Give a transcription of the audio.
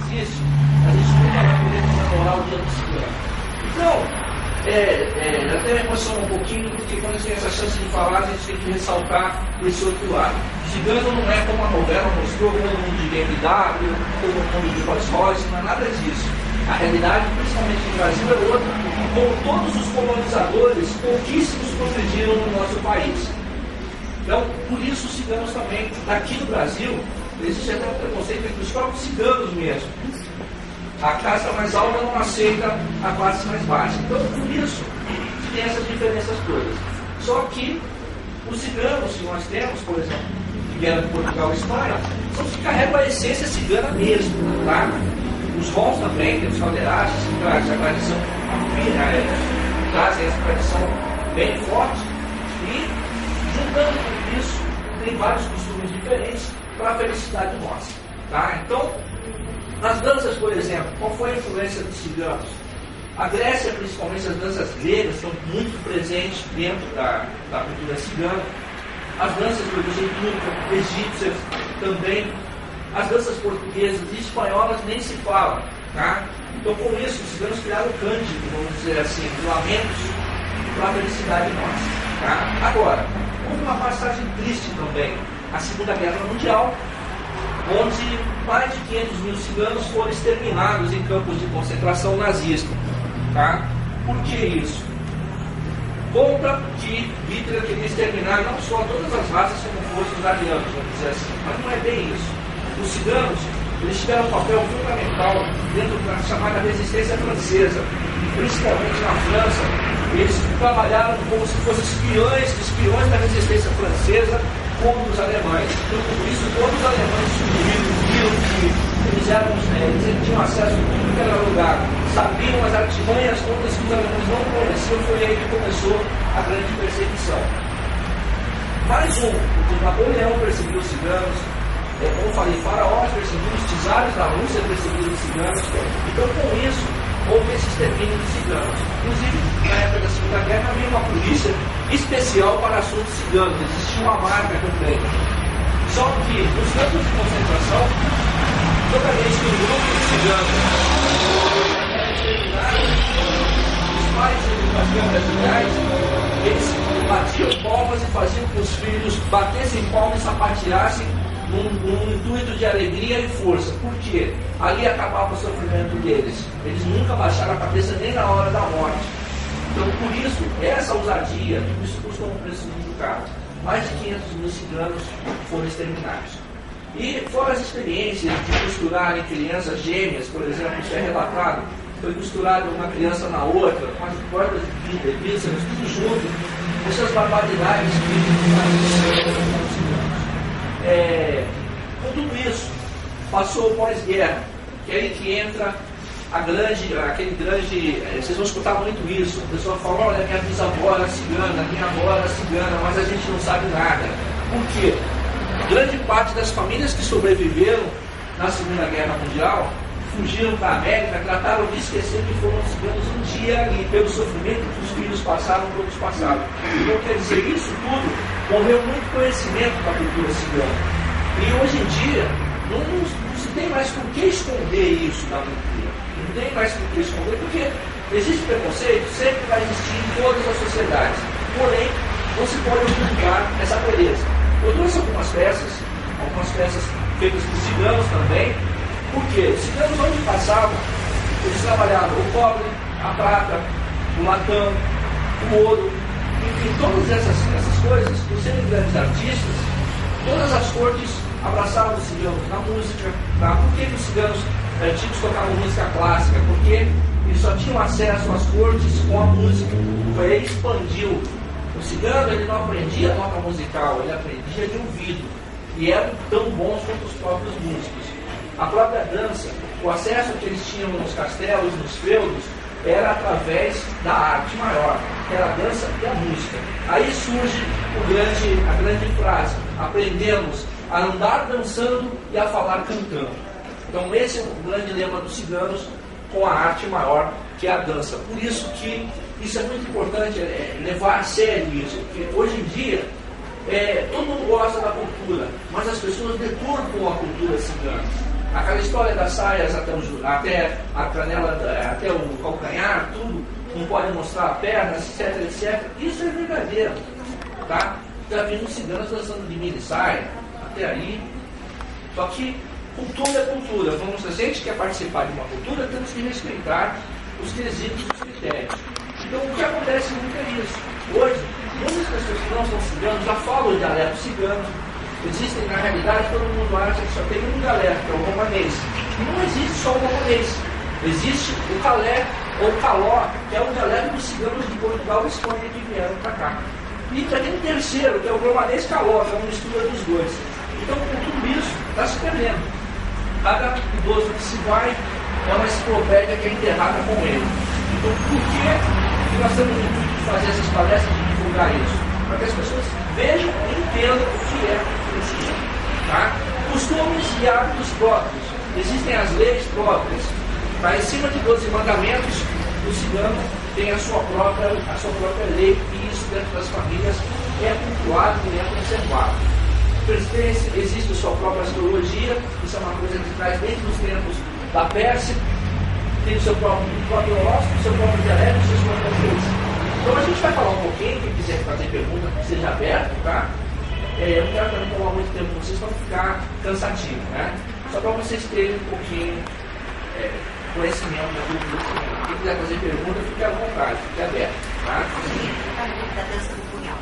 existe, a gente nunca vai poder comemorar o dia do cigano. Então, até me emociona um pouquinho, porque quando a gente tem essa chance de falar, a gente tem que ressaltar esse outro lado. Cigano não é como a novela mostrou, todo mundo de BMW, todo mundo de Rolls Royce, não é nada disso. A realidade, principalmente no Brasil, é outra. Como todos os colonizadores, pouquíssimos progrediram no nosso país. Então, por isso os ciganos também, aqui no Brasil, existe até um preconceito entre os próprios ciganos mesmo. A casta mais alta não aceita a classe mais baixa. Então, por isso, tem essas diferenças todas. Só que os ciganos que nós temos, por exemplo, que vieram de Portugal e Espanha, são os que carregam a essência cigana mesmo. Tá? Os bons também, tem os caldeirachos, que trazem a tradição, trazem essa tradição bem forte. E, juntando com isso, tem vários costumes diferentes para a felicidade nossa. Tá? Então, nas danças, por exemplo, qual foi a influência dos ciganos? A Grécia, principalmente as danças gregas, estão muito presentes dentro da cultura cigana. As danças de origem túnica, egípcias também. As danças portuguesas e espanholas nem se fala. Tá? Então, com isso, os ciganos criaram o cântico, vamos dizer assim, lamentos para a felicidade nossa. Tá? Agora, houve uma passagem triste também, a Segunda Guerra Mundial, onde mais de 500 mil ciganos foram exterminados em campos de concentração nazista. Tá? Por que isso? Conta que Hitler queria exterminar não só todas as raças como fossem os arianos, vamos dizer assim, mas não é bem isso. Os ciganos, eles tiveram um papel fundamental dentro da chamada resistência francesa, principalmente na França. Eles trabalharam como se fossem espiões da resistência francesa contra os alemães. Então, por isso, quando os alemães viram que eles tinham acesso a tudo que era lugar, sabiam as artimanhas todas que os alemães não conheciam, foi aí que começou a grande perseguição. Mais um, porque Napoleão perseguiu os ciganos, como eu falei, faraós perseguiram os czares da Rússia, perseguiram os ciganos. Então, com isso, houve esse extermínio dos ciganos. Inclusive, na época da Segunda Guerra, havia uma polícia especial para assuntos ciganos, existia uma marca também. Só que nos campos de concentração, toda vez que um grupo de ciganos os pais das câmaras legais, eles batiam palmas e faziam com que os filhos batessem palmas e sapateassem num intuito de alegria e força. Por quê? Ali acabava o sofrimento deles. Eles nunca baixaram a cabeça nem na hora da morte. Então, por isso, essa ousadia, isso custou um preço muito caro. Mais de 500 mil ciganos foram exterminados. E fora as experiências de costurarem crianças gêmeas, por exemplo, isso é relatado, foi costurado uma criança na outra, com as cordas de vísceras, tudo junto, essas barbaridades que com tudo isso, passou o pós-guerra, que é aí que entra aquele grande, vocês vão escutar muito isso, a pessoa fala, olha, minha bisavó era cigana, minha avó era cigana, mas a gente não sabe nada. Por quê? Grande parte das famílias que sobreviveram na Segunda Guerra Mundial fugiram para a América, trataram de esquecer que foram ciganos um dia ali, pelo sofrimento que os filhos passaram, todos passaram. Então, quer dizer, isso tudo morreu muito conhecimento da cultura cigana. E hoje em dia, não se tem mais por que esconder isso da cultura. Não tem mais por que esconder, porque existe preconceito, sempre vai existir em todas as sociedades. Porém, não se pode ocultar essa beleza. Eu trouxe algumas peças feitas por ciganos também, porque os ciganos onde passavam, eles trabalhavam o cobre, a prata, o latão, o ouro, enfim, todas essas coisas, por serem grandes artistas, todas as cortes abraçavam os ciganos na música. Tá? Por que os ciganos antigos tocavam música clássica? Porque eles só tinham acesso às cortes com a música. Foi aí que expandiu. O cigano, ele não aprendia nota musical, ele aprendia de ouvido. E eram tão bons quanto os próprios músicos. A própria dança, o acesso que eles tinham nos castelos, nos feudos, era através da arte maior, que era a dança e a música. Aí surge a grande frase: aprendemos a andar dançando e a falar cantando. Então esse é o grande lema dos ciganos com a arte maior, que é a dança. Por isso que isso é muito importante, levar a sério isso, porque hoje em dia todo mundo gosta da cultura, mas as pessoas deturpam a cultura cigana. Aquela história das saias até a canela, até o calcanhar, tudo, não pode mostrar a perna, etc, etc. Isso é verdadeiro. Tá? Já vimos ciganos dançando de mini saia, até aí. Só que cultura é cultura. Vamos, se a gente quer participar de uma cultura, temos que respeitar os quesitos e os critérios. Então, o que acontece muito é isso. Hoje, muitas pessoas que não são ciganos já falam de dialeto cigano. Existem, na realidade, todo mundo acha que só tem um dialeto, que é o romanês. E não existe só o romanês. Existe o calé ou o caló, que é o dialeto dos ciganos de Portugal e Espanha que vieram para cá. E tem um terceiro, que é o romanês caló, que é uma mistura dos dois. Então, com tudo isso, está se perdendo. Cada idoso que se vai é uma enciclopédia que é enterrada com ele. Então, por que nós temos o intuito de fazer essas palestras e divulgar isso? Para que as pessoas vejam e entendam o que é esse. Tá? Costumes e hábitos próprios. Existem as leis próprias. Tá? Em cima de 12 mandamentos, o cigano tem a sua própria lei, e isso dentro das famílias é cultuado e é conservado. Existe a sua própria astrologia, isso é uma coisa que traz desde os tempos da Pérsia, tem o seu próprio horóscopo, o seu próprio dialeto, suas próprias leis. Então a gente vai falar um pouquinho, quem quiser fazer pergunta, que seja aberto, tá? Eu não quero também tomar muito tempo com vocês para não ficar cansativo, né? Só para vocês terem um pouquinho conhecimento da cultura. Quem quiser fazer pergunta, fique à vontade, fique aberto, tá? A pergunta da dança do punhal.